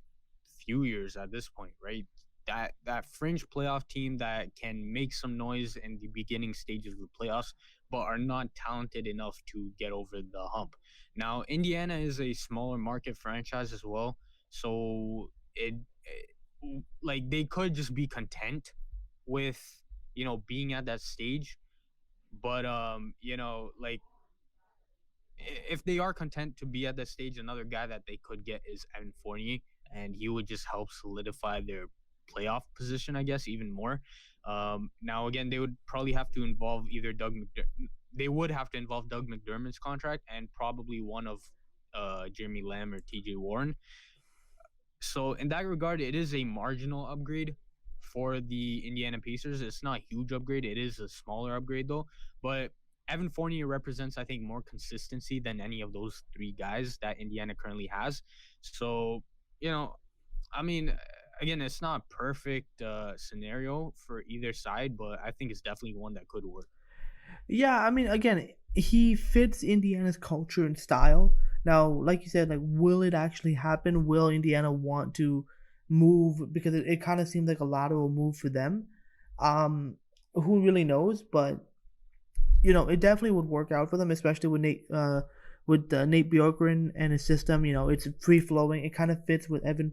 few years at this point, right? That fringe playoff team that can make some noise in the beginning stages of the playoffs, but are not talented enough to get over the hump. Now, Indiana is a smaller market franchise as well, so they could just be content with being at that stage, but if they are content to be at that stage, another guy that they could get is Evan Fournier, and he would just help solidify their playoff position, I guess, even more. Now, again, they would probably have to involve either they would have to involve Doug McDermott's contract and probably one of Jeremy Lamb or TJ Warren. So in that regard, it is a marginal upgrade for the Indiana Pacers. It's not a huge upgrade. It is a smaller upgrade, though. But Evan Fournier represents, I think, more consistency than any of those 3 guys that Indiana currently has. So, I mean, again, it's not a perfect scenario for either side, but I think it's definitely one that could work. Yeah, I mean, again, he fits Indiana's culture and style. Now, like you said, will it actually happen? Will Indiana want to move? Because it kind of seems like a lateral move for them. Who really knows? But it definitely would work out for them, especially with with Nate Bjorkgren and his system. It's free flowing. It kind of fits with Evan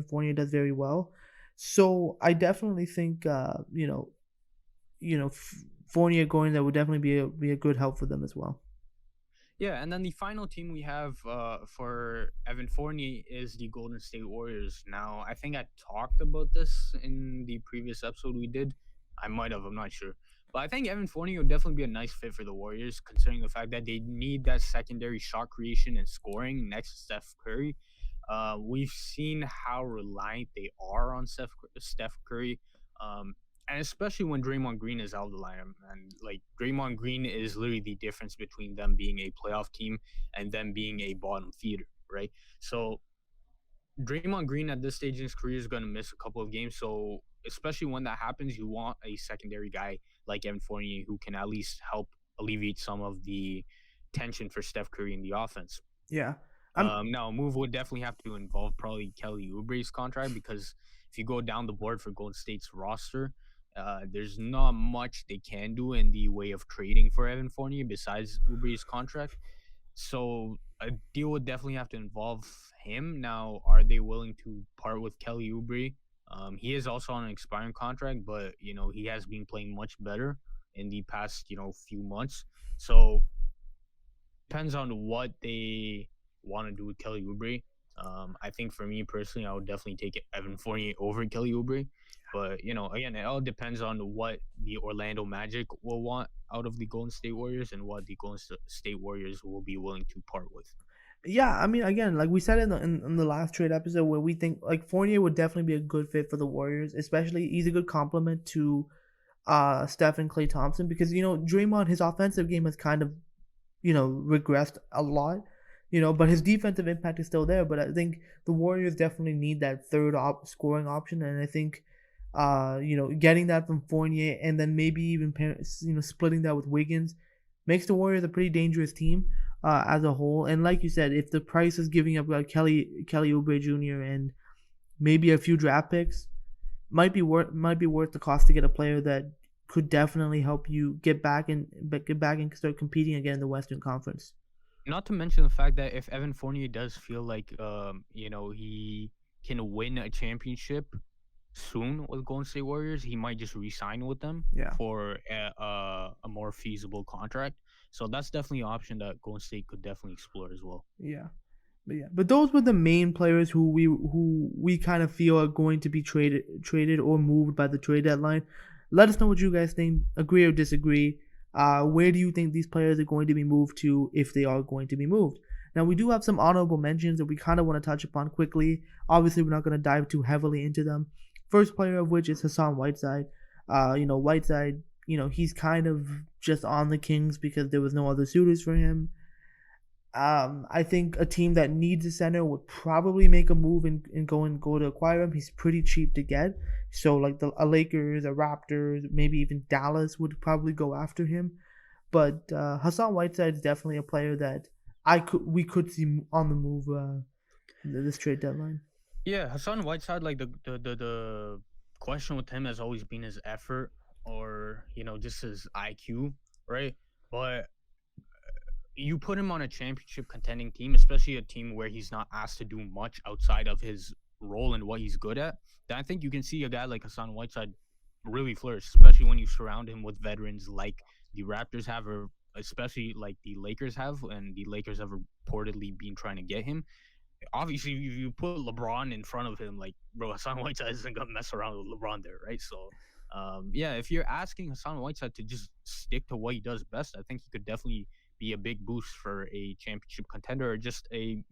Fournier does very well. So I definitely think Fournier going there would definitely be a good help for them as well. Yeah, and then the final team we have for Evan Fournier is the Golden State Warriors. Now, I think I talked about this in the previous episode we did. I might have, I'm not sure. But I think Evan Fournier would definitely be a nice fit for the Warriors, considering the fact that they need that secondary shot creation and scoring next to Steph Curry. We've seen how reliant they are on Steph Curry. And especially when Draymond Green is out of the lineup, and like Draymond Green is literally the difference between them being a playoff team and them being a bottom feeder, right? So Draymond Green at this stage in his career is going to miss a couple of games. So especially when that happens, you want a secondary guy like Evan Fournier who can at least help alleviate some of the tension for Steph Curry in the offense. Yeah. Now, a move would definitely have to involve probably Kelly Oubre's contract, because if you go down the board for Golden State's roster, there's not much they can do in the way of trading for Evan Fournier besides Oubre's contract. So a deal would definitely have to involve him. Now, are they willing to part with Kelly Oubre? He is also on an expiring contract, but he has been playing much better in the past few months. So depends on what they want to do with Kelly Oubre. I think for me personally, I would definitely take Evan Fournier over Kelly Oubre. But again, it all depends on what the Orlando Magic will want out of the Golden State Warriors and what the Golden State Warriors will be willing to part with. Yeah, I mean, again, like we said in the last trade episode, where we think like Fournier would definitely be a good fit for the Warriors, especially he's a good complement to Steph and Klay Thompson, because Draymond, his offensive game has kind of regressed a lot, but his defensive impact is still there. But I think the Warriors definitely need that third scoring option, and I think getting that from Fournier and then maybe even splitting that with Wiggins makes the Warriors a pretty dangerous team as a whole. And like you said, if the price is giving up Kelly Oubre Jr. and maybe a few draft picks, might be worth the cost to get a player that could definitely help you get back and start competing again in the Western Conference. Not to mention the fact that if Evan Fournier does feel like he can win a championship soon with Golden State Warriors, he might just re-sign with them for a more feasible contract. So that's definitely an option that Golden State could definitely explore as well. But those were the main players who we kind of feel are going to be traded or moved by the trade deadline. Let us know what you guys think. Agree or disagree. Where do you think these players are going to be moved to, if they are going to be moved? Now, we do have some honorable mentions that we kind of want to touch upon quickly. Obviously, we're not going to dive too heavily into them. First player of which is Hassan Whiteside. Whiteside, he's kind of just on the Kings because there was no other suitors for him. I think a team that needs a center would probably make a move and go to acquire him. He's pretty cheap to get. So like a Lakers, a Raptors, maybe even Dallas would probably go after him. But Hassan Whiteside is definitely a player that we could see on the move this trade deadline. Yeah, Hassan Whiteside, like the question with him has always been his effort, or just his IQ, right? But you put him on a championship contending team, especially a team where he's not asked to do much outside of his role and what he's good at, then I think you can see a guy like Hassan Whiteside really flourish, especially when you surround him with veterans like the Raptors have, or especially like the Lakers have, and the Lakers have reportedly been trying to get him. Obviously, if you put LeBron in front of him, like, bro, Hassan Whiteside isn't gonna mess around with LeBron there, right? So, if you're asking Hassan Whiteside to just stick to what he does best, I think he could definitely be a big boost for a championship contender, or just a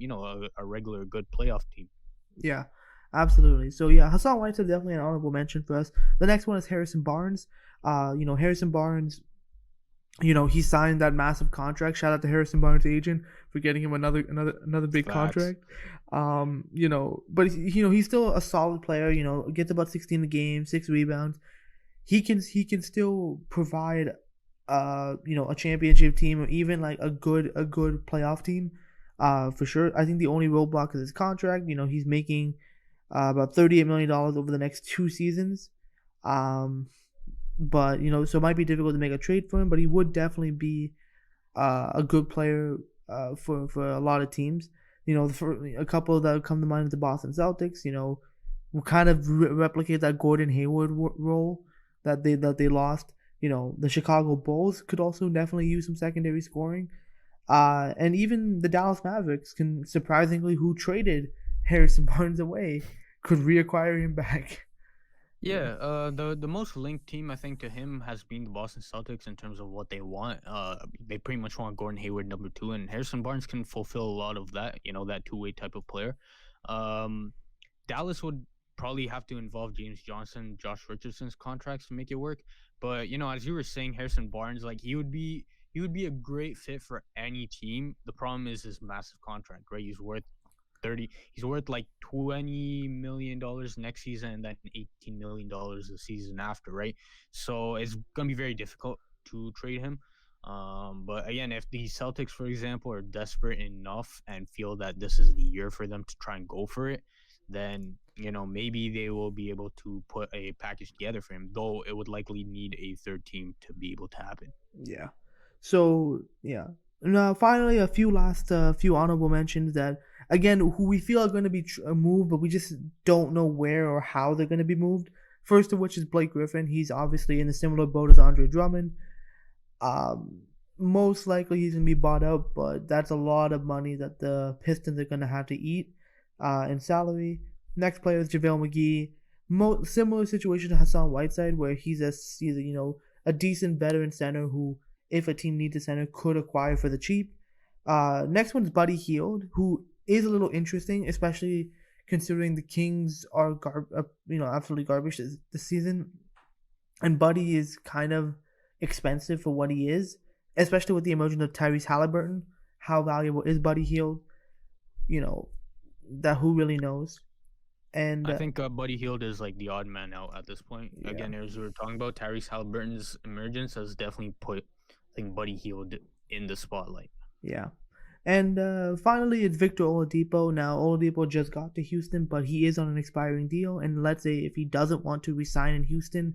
regular good playoff team. Yeah, absolutely. So yeah, Hassan Whiteside definitely an honorable mention for us. The next one is Harrison Barnes. Harrison Barnes, he signed that massive contract. Shout out to Harrison Barnes' agent for getting him another big contract. But he's still a solid player. Gets about 16 a game, 6 rebounds. He can still provide a championship team, or even like a good playoff team, for sure. I think the only roadblock is his contract. He's making about $38 million over the next 2 seasons. But so it might be difficult to make a trade for him, but he would definitely be a good player for a lot of teams. For a couple that come to mind is the Boston Celtics. Will kind of replicate that Gordon Hayward role that they lost. The Chicago Bulls could also definitely use some secondary scoring. And even the Dallas Mavericks can surprisingly, who traded Harrison Barnes away, could reacquire him back. Yeah, the most linked team I think to him has been the Boston Celtics in terms of what they want. They pretty much want Gordon Hayward number two, and Harrison Barnes can fulfill a lot of that. That two-way type of player. Um, Dallas would probably have to involve James Johnson, Josh Richardson's contracts to make it work. But as you were saying, Harrison Barnes, like he would be a great fit for any team. The problem is his massive contract, right? He's worth like $20 million next season and then $18 million the season after, right? So it's gonna be very difficult to trade him. But again, if the Celtics, for example, are desperate enough and feel that this is the year for them to try and go for it, then maybe they will be able to put a package together for him. Though it would likely need a third team to be able to happen. Yeah. So yeah. Now, finally, a few honorable mentions that again, who we feel are going to be moved, but we just don't know where or how they're going to be moved. First of which is Blake Griffin. He's obviously in a similar boat as Andre Drummond. Most likely he's going to be bought out, but that's a lot of money that the Pistons are going to have to eat in salary. Next player is JaVale McGee. Similar situation to Hassan Whiteside, where he's a decent veteran center who, if a team needs a center, could acquire for the cheap. Next one is Buddy Hield, who is a little interesting, especially considering the Kings are absolutely garbage this season, and Buddy is kind of expensive for what he is, especially with the emergence of Tyrese Halliburton. How valuable is Buddy Hield? That who really knows. And I think Buddy Hield is like the odd man out at this point. Yeah. Again, as we were talking about, Tyrese Halliburton's emergence has definitely put, I think, Buddy Hield in the spotlight. Yeah. And finally, it's Victor Oladipo. Now, Oladipo just got to Houston, but he is on an expiring deal. And let's say if he doesn't want to resign in Houston,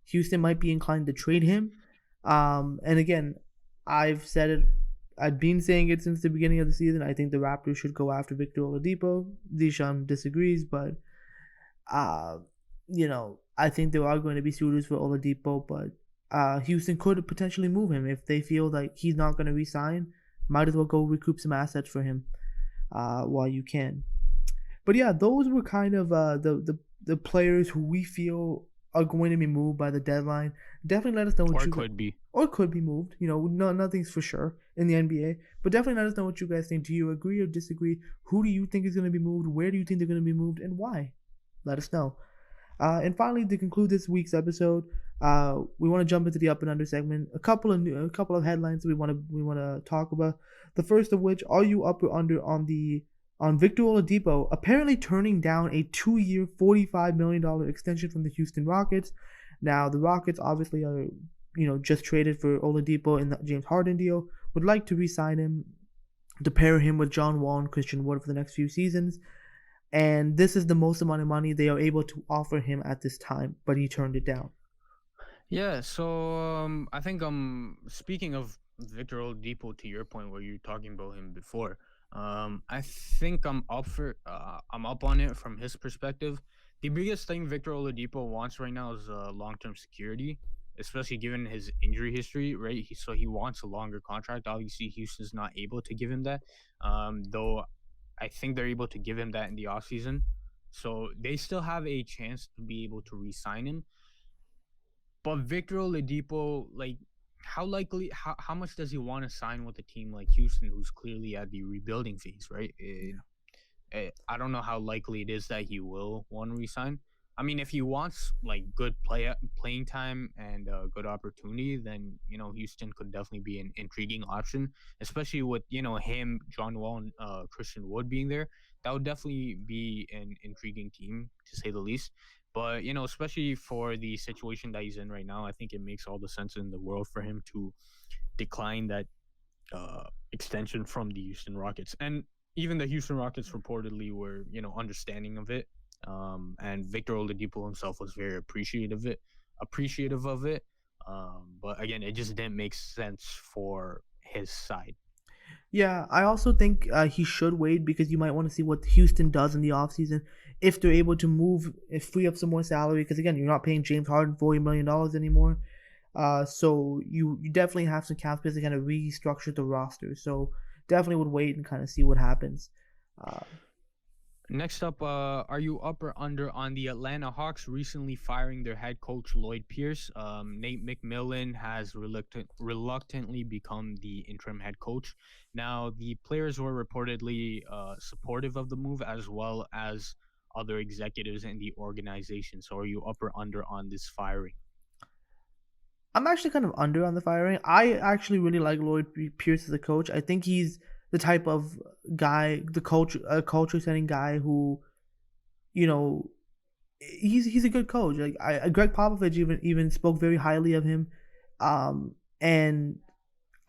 Houston might be inclined to trade him. And again, I've said it. I've been saying it since the beginning of the season. I think the Raptors should go after Victor Oladipo. Zeeshan disagrees, but I think there are going to be suitors for Oladipo, but Houston could potentially move him if they feel like he's not going to resign. Might as well go recoup some assets for him while you can. But yeah, those were kind of the players who we feel are going to be moved by the deadline. Definitely let us know what could be moved. Nothing's for sure in the NBA, but definitely let us know what you guys think. Do you agree or disagree? Who do you think is going to be moved? Where do you think they're going to be moved, and why? Let us know. And finally, to conclude this week's episode, we want to jump into the up and under segment. A couple of headlines we want to talk about. The first of which, are you up or under on Victor Oladipo apparently turning down a 2-year, $45 million extension from the Houston Rockets? Now, the Rockets obviously are just traded for Oladipo in the James Harden deal. Would like to re-sign him to pair him with John Wall and Christian Wood for the next few seasons. And this is the most amount of money they are able to offer him at this time, but he turned it down. Yeah, so I think speaking of Victor Oladipo, to your point where you're talking about him before, I think I'm up on it from his perspective. The biggest thing Victor Oladipo wants right now is long-term security, especially given his injury history, right? So he wants a longer contract. Obviously, Houston's not able to give him that, though I think they're able to give him that in the offseason. So they still have a chance to be able to re-sign him. But Victor Oladipo, like, how much does he want to sign with a team like Houston, who's clearly at the rebuilding phase, right? I don't know how likely it is that he will want to resign. I mean, if he wants like good playing time and good opportunity, then Houston could definitely be an intriguing option, especially with him, John Wall, and Christian Wood being there. That would definitely be an intriguing team to say the least. But especially for the situation that he's in right now, I think it makes all the sense in the world for him to decline that extension from the Houston Rockets. And even the Houston Rockets reportedly were understanding of it. And Victor Oladipo himself was very appreciative of it. But again, it just didn't make sense for his side. Yeah, I also think he should wait because you might want to see what Houston does in the offseason. If they're able to move, free up some more salary, because again, you're not paying James Harden $40 million anymore. So you definitely have some cap space to kind of restructure the roster. So definitely would wait and kind of see what happens. Uh, Next up, are you up or under on the Atlanta Hawks recently firing their head coach Lloyd Pierce? Nate McMillan has reluctantly become the interim head coach. Now, the players were reportedly supportive of the move, as well as other executives in the organization. So, are you up or under on this firing? I'm actually kind of under on the firing. I actually really like Lloyd Pierce as a coach. I think he's the type of guy, culture setting guy who, you know, he's a good coach. Like Greg Popovich even spoke very highly of him, and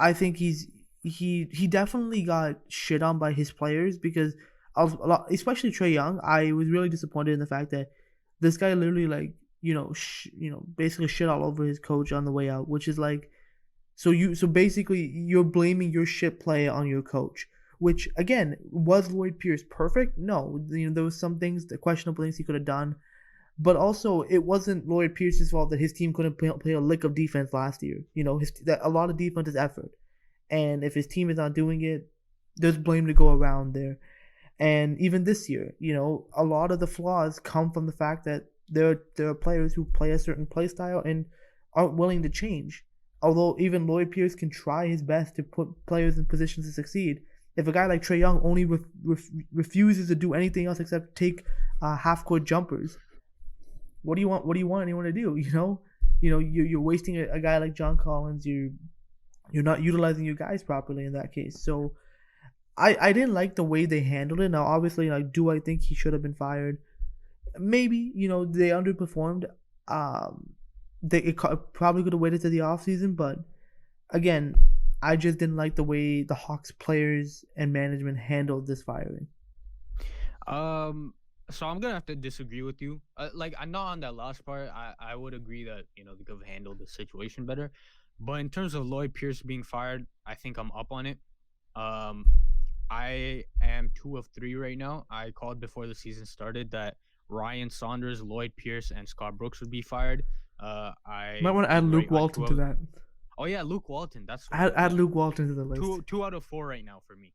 I think he definitely got shit on by his players because a lot, especially Trae Young. I was really disappointed in the fact that this guy literally like basically shit all over his coach on the way out, which is like so basically you're blaming your shit play on your coach. Which again, was Lloyd Pierce perfect? No, there was some things, the questionable things he could have done, but also it wasn't Lloyd Pierce's fault that his team couldn't play a lick of defense last year. That a lot of defense is effort, and if his team is not doing it, there's blame to go around there. And even this year, a lot of the flaws come from the fact that there are players who play a certain play style and aren't willing to change. Although even Lloyd Pierce can try his best to put players in positions to succeed, if a guy like Trae Young only refuses to do anything else except take half court jumpers, what do you want? What do you want anyone to do? You're wasting a guy like John Collins. You're not utilizing your guys properly in that case. So I didn't like the way they handled it. Now, obviously, like, do I think he should have been fired? Maybe. They underperformed. Probably could have waited to the offseason, but again, I just didn't like the way the Hawks players and management handled this firing. So I'm gonna have to disagree with you. Like, I'm not on that last part. I would agree that they could have handled the situation better. But in terms of Lloyd Pierce being fired, I think I'm up on it. Um, I am 2 of 3 right now. I called before the season started that Ryan Saunders, Lloyd Pierce, and Scott Brooks would be fired. You might want to add was Luke right on Walton two to of. that. Oh yeah, Luke Walton. That's right. Add Yeah, Luke Walton to the list. two out of 4 right now for me.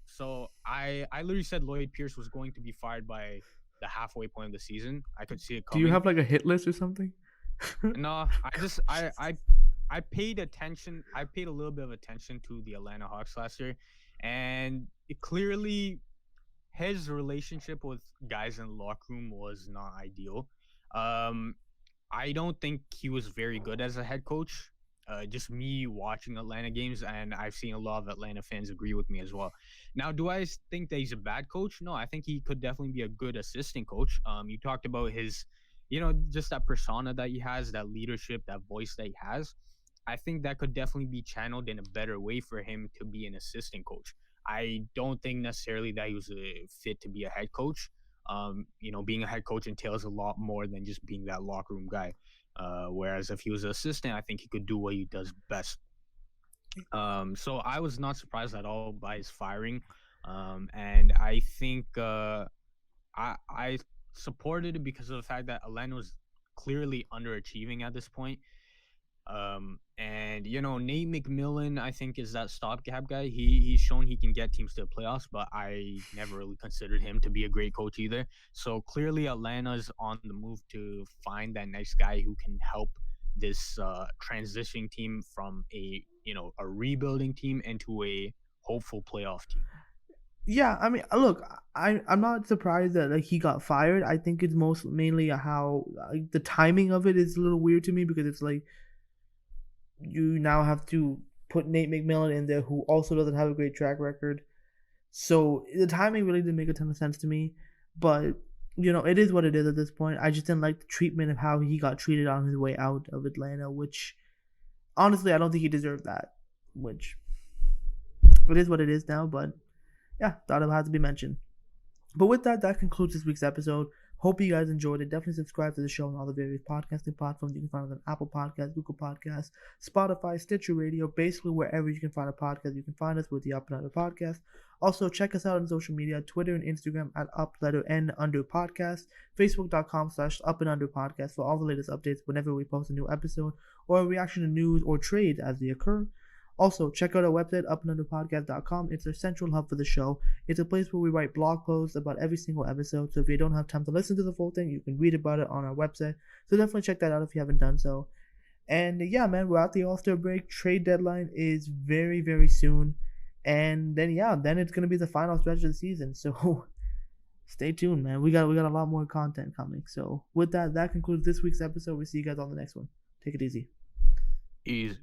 So I literally said Lloyd Pierce was going to be fired by the halfway point of the season. I could see it Do you coming. have like a hit list or something? No, I paid attention. I paid a little bit of attention to the Atlanta Hawks last year, and it clearly his relationship with guys in the locker room was not ideal. Um, I don't think he was very good as a head coach. Just me watching Atlanta games, and I've seen a lot of Atlanta fans agree with me as well. Now, do I think that he's a bad coach? No, I think he could definitely be a good assistant coach. You talked about his, just that persona that he has, that leadership, that voice that he has. I think that could definitely be channeled in a better way for him to be an assistant coach. I don't think necessarily that he was a fit to be a head coach. Being a head coach entails a lot more than just being that locker room guy. Whereas if he was an assistant, I think he could do what he does best. So I was not surprised at all by his firing. And I think I supported it because of the fact that Atlanta was clearly underachieving at this point. And Nate McMillan, I think, is that stopgap guy. He's shown he can get teams to the playoffs, but I never really considered him to be a great coach either. So clearly Atlanta's on the move to find that next guy who can help this transitioning team from a rebuilding team into a hopeful playoff team. Yeah, I mean, look, I'm not surprised that like he got fired. I think it's mainly how the timing of it is a little weird to me because it's like you now have to put Nate McMillan in there, who also doesn't have a great track record. So the timing really didn't make a ton of sense to me. But it is what it is at this point. I just didn't like the treatment of how he got treated on his way out of Atlanta, which honestly I don't think he deserved that. Which it is what it is now, but yeah, thought it had to be mentioned. But with that concludes this week's episode. Hope you guys enjoyed it. Definitely subscribe to the show on all the various podcasting platforms. You can find it on Apple Podcasts, Google Podcasts, Spotify, Stitcher Radio, basically wherever you can find a podcast, you can find us with the Up and Under Podcast. Also, check us out on social media, Twitter and Instagram at @UpLetterN_podcast, Facebook.com/UpAndUnderPodcast for all the latest updates whenever we post a new episode or a reaction to news or trades as they occur. Also, check out our website, upandunderpodcast.com. It's our central hub for the show. It's a place where we write blog posts about every single episode, so if you don't have time to listen to the full thing, you can read about it on our website. So definitely check that out if you haven't done so. And yeah, man, we're at the All-Star break. Trade deadline is very, very soon. And then it's going to be the final stretch of the season. So stay tuned, man. We got a lot more content coming. So with that concludes this week's episode. We'll see you guys on the next one. Take it easy. Easy.